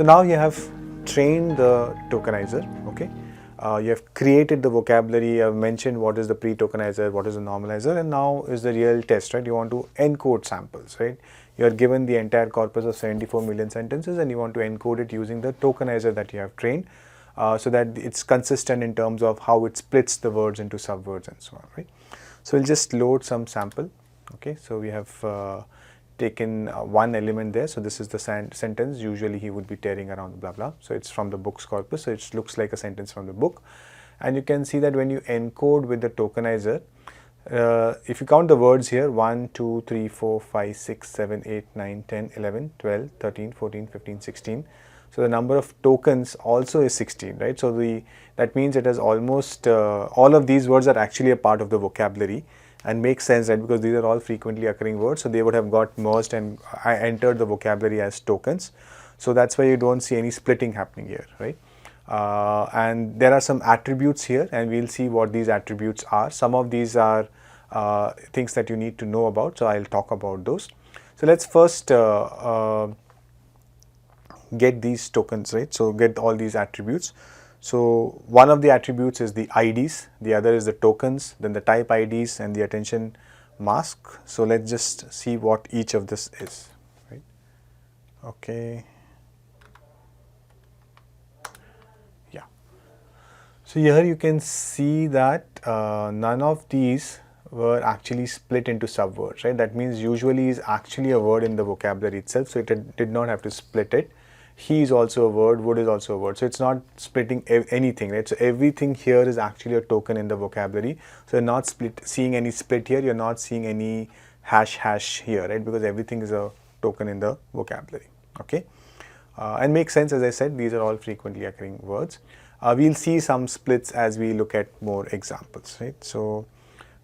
So now you have trained the tokenizer, okay. You have created the vocabulary, you have mentioned what is the pre-tokenizer, what is the normalizer, and now is the real test, right? You want to encode samples, right? You are given the entire corpus of 74 million sentences and you want to encode it using the tokenizer that you have trained, so that it's consistent in terms of how it splits the words into subwords and so on, right? So we'll just load some sample, okay. So we have taken one element there. So this is the sentence. Usually he would be tearing around blah blah. So it's from the book's corpus. So it looks like a sentence from the book. And you can see that when you encode with the tokenizer, if you count the words here, 1, 2, 3, 4, 5, 6, 7, 8, 9, 10, 11, 12, 13, 14, 15, 16. So the number of tokens also is 16, right? So that means it has almost, all of these words are actually a part of the vocabulary. And makes sense, right, because these are all frequently occurring words, so they would have got merged and entered the vocabulary as tokens. So that's why you don't see any splitting happening here, right? And there are some attributes here, and we'll see what these attributes are. Some of these are things that you need to know about, so I'll talk about those. So let's first get these tokens, right? So get all these attributes. So one of the attributes is the IDs, the other is the tokens, then the type IDs and the attention mask. So let's just see what each of this is, right? Okay. Yeah. So here you can see that none of these were actually split into subwords, right? That means usually is actually a word in the vocabulary itself, so it did not have to split it. He is also a word, wood is also a word. So it's not splitting anything, right? So everything here is actually a token in the vocabulary. So you're not seeing any split here, you're not seeing any hash here, right? Because everything is a token in the vocabulary, okay? And makes sense, as I said, these are all frequently occurring words. We'll see some splits as we look at more examples, right? So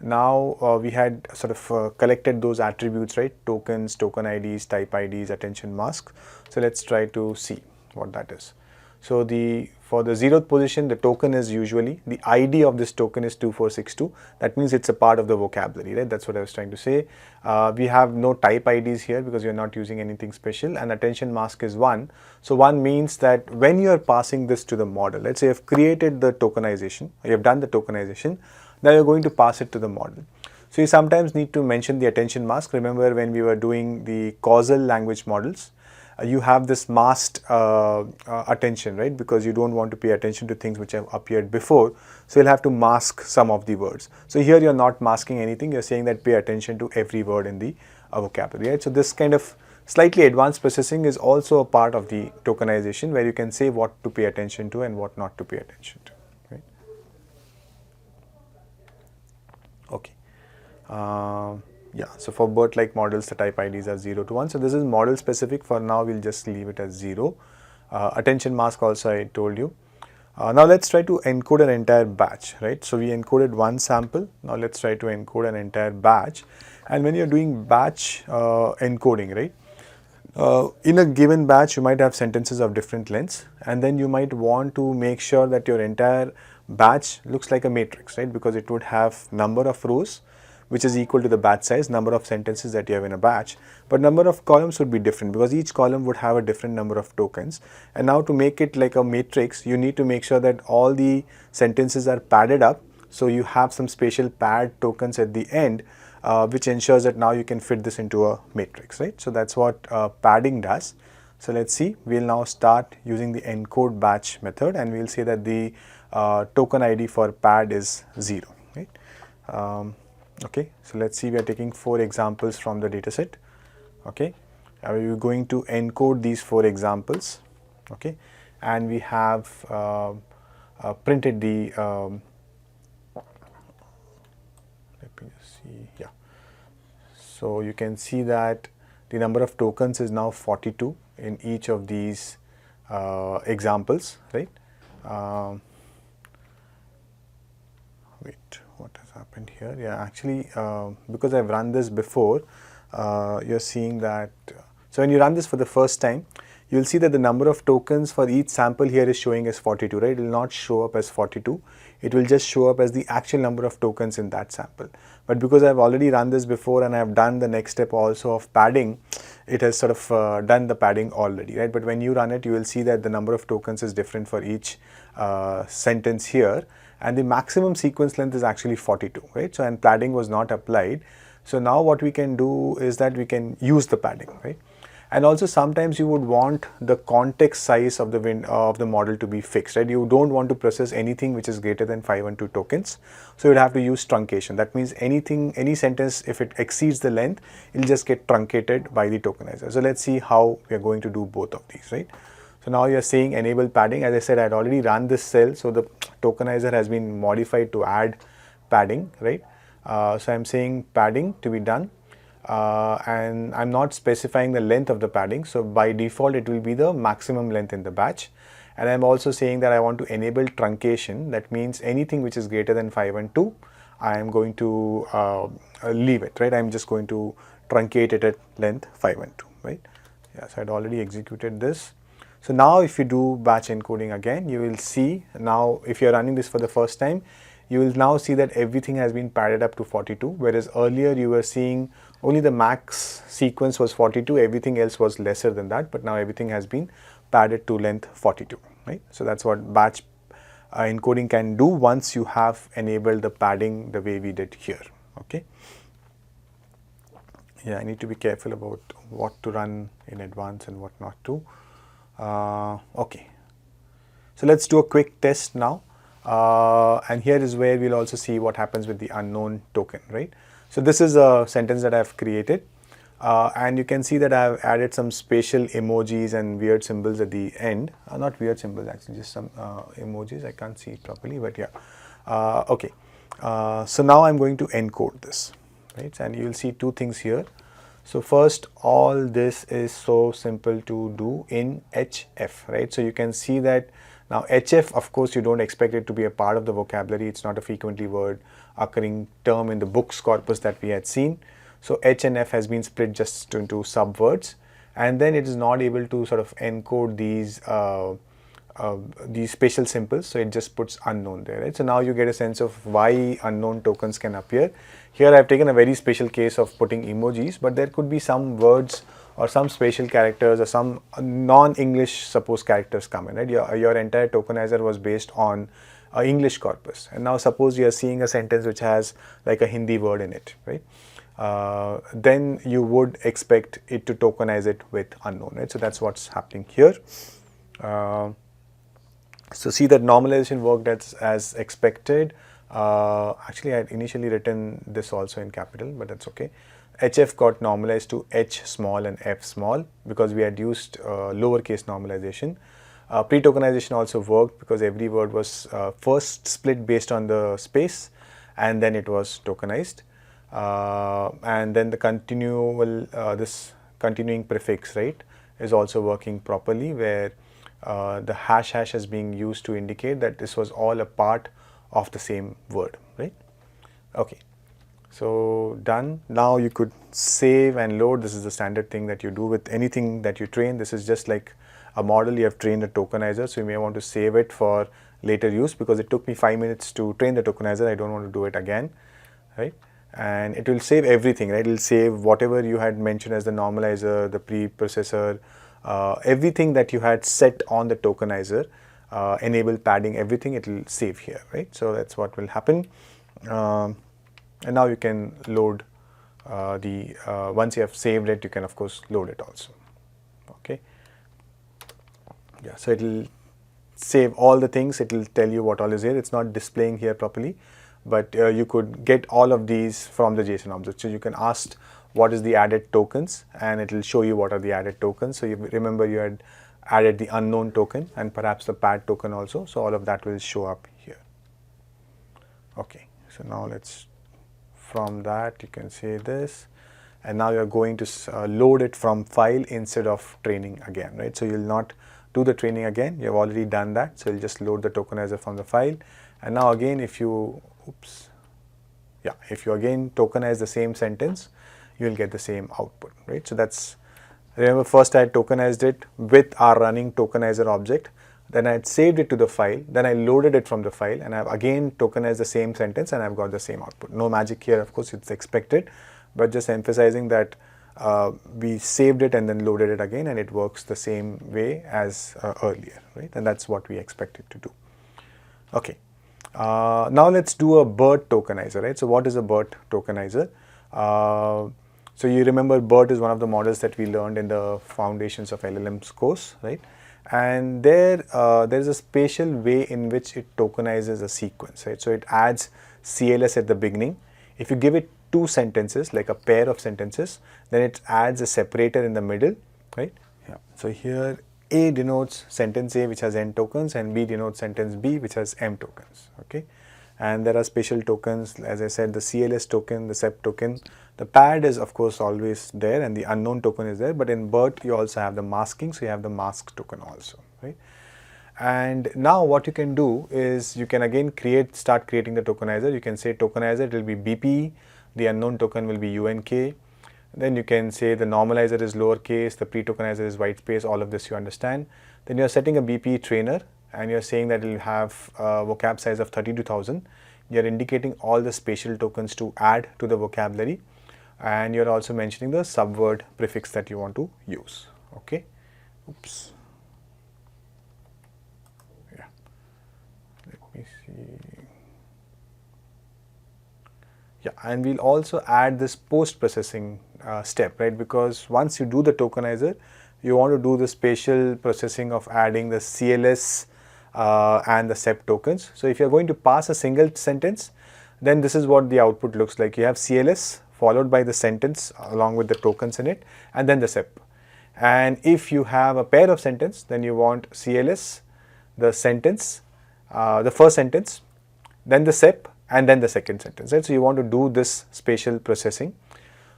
now we had sort of collected those attributes, right? Tokens, token IDs, type IDs, attention mask. So let's try to see what that is. So for the 0th position, the token is usually, the ID of this token is 2462. That means it's a part of the vocabulary, right? That's what I was trying to say. We have no type IDs here because you're not using anything special, and attention mask is 1. So 1 means that when you are passing this to the model, let's say you've created the tokenization, you have done the tokenization, now you're going to pass it to the model. So you sometimes need to mention the attention mask. Remember when we were doing the causal language models, you have this masked attention, right? Because you don't want to pay attention to things which have appeared before. So you'll have to mask some of the words. So here you're not masking anything. You're saying that pay attention to every word in the vocabulary, right? So this kind of slightly advanced processing is also a part of the tokenization, where you can say what to pay attention to and what not to pay attention to. Okay. Yeah, so for BERT-like models, the type IDs are 0 to 1. So this is model specific. For now, we'll just leave it as 0. Attention mask also I told you. Now let's try to encode an entire batch, right? So we encoded one sample. Now let's try to encode an entire batch. And when you're doing batch encoding, right? In a given batch, you might have sentences of different lengths, and then you might want to make sure that your entire batch looks like a matrix, right? Because it would have number of rows, which is equal to the batch size, number of sentences that you have in a batch, but number of columns would be different because each column would have a different number of tokens. And now to make it like a matrix, you need to make sure that all the sentences are padded up. So you have some spatial pad tokens at the end, which ensures that now you can fit this into a matrix, right? So that's what padding does. So let's see, we'll now start using the encode batch method, and we'll say that the token ID for pad is 0, right? Okay, so let's see, we are taking 4 examples from the dataset. Okay, we're going to encode these 4 examples. Okay, and we have printed the let me just see, yeah. So you can see that the number of tokens is now 42 in each of these examples, right? Wait, what has happened here? Yeah, actually, because I've run this before, you're seeing that. So when you run this for the first time, you'll see that the number of tokens for each sample here is showing as 42, right? It will not show up as 42. It will just show up as the actual number of tokens in that sample. But because I've already run this before and I've done the next step also of padding, it has sort of done the padding already, right? But when you run it, you will see that the number of tokens is different for each sentence here, and the maximum sequence length is actually 42, right? So, and padding was not applied. So now what we can do is that we can use the padding, right? And also sometimes you would want the context size of the model to be fixed, right? You don't want to process anything which is greater than 512 tokens. So you'd have to use truncation. That means any sentence, if it exceeds the length, it'll just get truncated by the tokenizer. So let's see how we are going to do both of these, right? So now you're saying enable padding. As I said, I had already run this cell, so the tokenizer has been modified to add padding, right? So I'm saying padding to be done. And I'm not specifying the length of the padding, so by default it will be the maximum length in the batch. And I'm also saying that I want to enable truncation. That means anything which is greater than 512, I am going to leave it, right? I'm just going to truncate it at length 512, right? Yeah, so I'd already executed this. So now if you do batch encoding again, you will see now, if you're running this for the first time, you will now see that everything has been padded up to 42, whereas earlier you were seeing only the max sequence was 42, everything else was lesser than that, but now everything has been padded to length 42, right? So that's what batch encoding can do once you have enabled the padding the way we did here, okay? Yeah, I need to be careful about what to run in advance and what not to. Okay, so let's do a quick test now. And here is where we'll also see what happens with the unknown token, right? So this is a sentence that I've created, and you can see that I've added some spatial emojis and weird symbols at the end. Not weird symbols actually, just some emojis. I can't see it properly, but yeah. Okay, so now I'm going to encode this, right? And you'll see two things here. So first, all this is so simple to do in HF, right? So you can see that now HF, of course, you don't expect it to be a part of the vocabulary. It's not a frequently word occurring term in the books corpus that we had seen. So H and F has been split just into subwords, and then it is not able to sort of encode these spatial symbols, so it just puts unknown there, right? So now you get a sense of why unknown tokens can appear. Here I've taken a very special case of putting emojis, but there could be some words or some spatial characters or some non-English suppose characters come in, right? Your entire tokenizer was based on English corpus, and now suppose you are seeing a sentence which has like a Hindi word in it, right? Then you would expect it to tokenize it with unknown, right? So that's what's happening here. So see that normalization worked as expected. Actually, I had initially written this also in capital, but that's okay. HF got normalized to H small and F small because we had used lowercase normalization. Pre-tokenization also worked because every word was first split based on the space, and then it was tokenized. And then the this continuing prefix, right, is also working properly, where the hash is being used to indicate that this was all a part of the same word, right? Okay, so done. Now you could save and load. This is the standard thing that you do with anything that you train. This is just like a model. You have trained a tokenizer, so you may want to save it for later use because it took me 5 minutes to train the tokenizer. I don't want to do it again, right? And it will save everything, right? It will save whatever you had mentioned as the normalizer, the preprocessor, everything that you had set on the tokenizer, enable padding, everything, it will save here, right? So that's what will happen. And now you can load once you have saved it, you can of course load it also, okay? Yeah, so it will save all the things, it will tell you what all is here. It's not displaying here properly, but you could get all of these from the JSON object. So you can ask what is the added tokens, and it will show you what are the added tokens. So you remember you had added the unknown token and perhaps the pad token also. So all of that will show up here. Okay, so now from that you can say this, and now you're going to load it from file instead of training again, right? So you'll not do the training again, you have already done that. So you'll just load the tokenizer from the file, and now again if you again tokenize the same sentence, you will get the same output, right? So that's, remember first I had tokenized it with our running tokenizer object, then I had saved it to the file, then I loaded it from the file, and I've again tokenized the same sentence and I've got the same output. No magic here, of course, it's expected, but just emphasizing that we saved it and then loaded it again, and it works the same way as earlier, right? And that's what we expect it to do. Okay. Now let's do a BERT tokenizer, right? So what is a BERT tokenizer? So you remember BERT is one of the models that we learned in the Foundations of LLMs course, right? And there is a spatial way in which it tokenizes a sequence, right? So it adds CLS at the beginning. If you give it two sentences, like a pair of sentences, then it adds a separator in the middle, right? Yeah. So here A denotes sentence A, which has n tokens, and B denotes sentence B, which has m tokens, okay? And there are spatial tokens, as I said, the CLS token, the SEP token. The pad is of course always there, and the unknown token is there, but in BERT you also have the masking, so you have the mask token also, right? And now what you can do is you can again start creating the tokenizer. You can say tokenizer, it will be BP, the unknown token will be UNK. Then you can say the normalizer is lowercase, the pre-tokenizer is white space, all of this you understand. Then you are setting a BP trainer, and you are saying that it will have a vocab size of 32,000. You are indicating all the spatial tokens to add to the vocabulary, and you are also mentioning the subword prefix that you want to use, okay? Oops. Yeah. Let me see. Yeah, and we'll also add this post-processing step, right? Because once you do the tokenizer, you want to do the spatial processing of adding the CLS and the SEP tokens. So if you're going to pass a single sentence, then this is what the output looks like. You have CLS followed by the sentence along with the tokens in it, and then the SEP. And if you have a pair of sentence, then you want CLS, the sentence, the first sentence, then the SEP, and then the second sentence, right? So you want to do this spatial processing.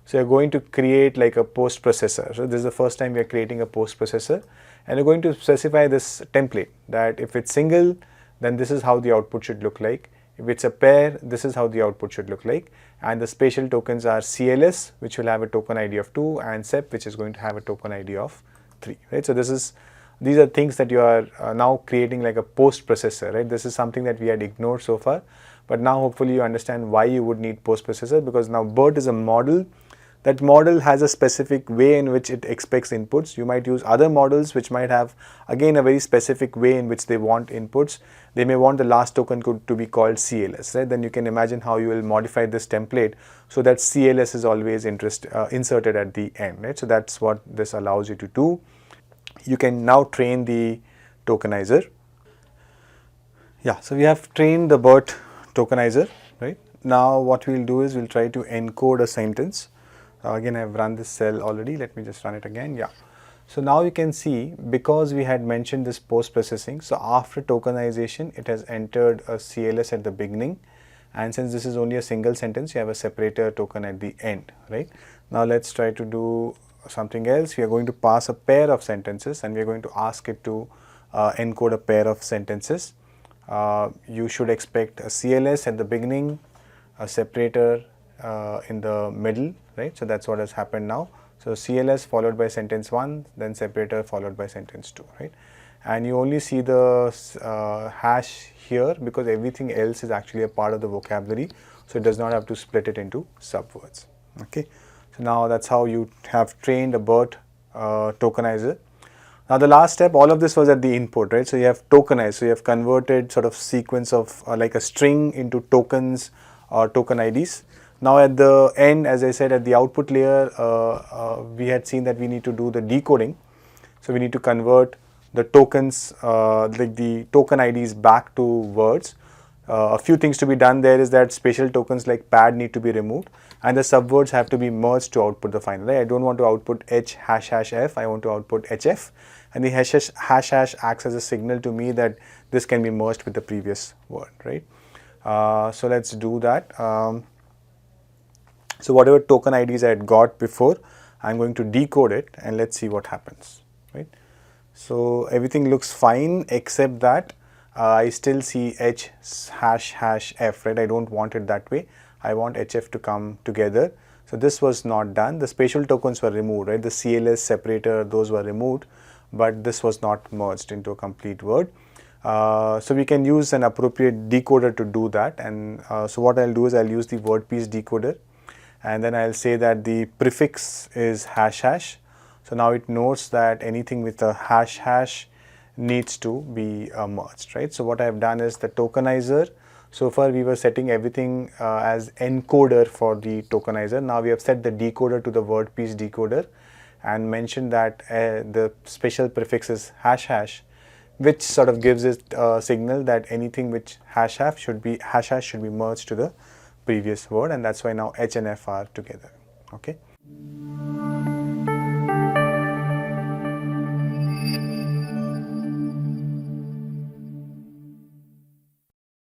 So you're going to create like a post processor. So this is the first time we are creating a post processor, and you're going to specify this template that if it's single, then this is how the output should look like. If it's a pair, this is how the output should look like. And the spatial tokens are CLS, which will have a token ID of 2, and SEP, which is going to have a token ID of 3, right? So these are things that you are now creating like a post processor, right? This is something that we had ignored so far, but now hopefully you understand why you would need post processor, because now BERT is a model. That model has a specific way in which it expects inputs. You might use other models which might have again a very specific way in which they want inputs. They may want the last token to be called CLS, right? Then you can imagine how you will modify this template so that CLS is always inserted at the end, right? So that's what this allows you to do. You can now train the tokenizer. Yeah, so we have trained the BERT tokenizer, right? Now what we'll do is we'll try to encode a sentence. Again, I've run this cell already. Let me just run it again. Yeah. So now you can see, because we had mentioned this post processing, so after tokenization, it has entered a CLS at the beginning. And since this is only a single sentence, you have a separator token at the end, right? Now let's try to do something else. We are going to pass a pair of sentences, and we are going to ask it to encode a pair of sentences. You should expect a CLS at the beginning, a separator in the middle, right? So that's what has happened now. So CLS followed by sentence 1, then separator followed by sentence 2, right? And you only see the hash here because everything else is actually a part of the vocabulary, so it does not have to split it into subwords, okay? So now that's how you have trained a BERT tokenizer. Now the last step, all of this was at the input, right? So you have tokenized, so you have converted sort of sequence of like a string into tokens or token IDs. Now at the end, as I said, at the output layer, we had seen that we need to do the decoding. So we need to convert the tokens, like the token IDs back to words. A few things to be done there is that spatial tokens like pad need to be removed, and the subwords have to be merged to output the final, right? I don't want to output h hash hash f, I want to output hf, and the hash hash acts as a signal to me that this can be merged with the previous word, right? So let's do that. So whatever token IDs I had got before, I'm going to decode it, and let's see what happens, right? So everything looks fine except that I still see h hash hash f, right? I don't want it that way. I want hf to come together. So this was not done. The spatial tokens were removed, right? The CLS separator, those were removed, but this was not merged into a complete word. So we can use an appropriate decoder to do that. And so what I'll do is I'll use the word piece decoder. and then I'll say that the prefix is hash hash. So now it knows that anything with a hash hash needs to be merged, right? So what I've done is the tokenizer. So far we were setting everything as encoder for the tokenizer. Now we have set the decoder to the word piece decoder and mentioned that the special prefix is hash hash, which sort of gives it a signal that anything which hash hash should be merged to the previous word, and that's why now H and F are together. Okay.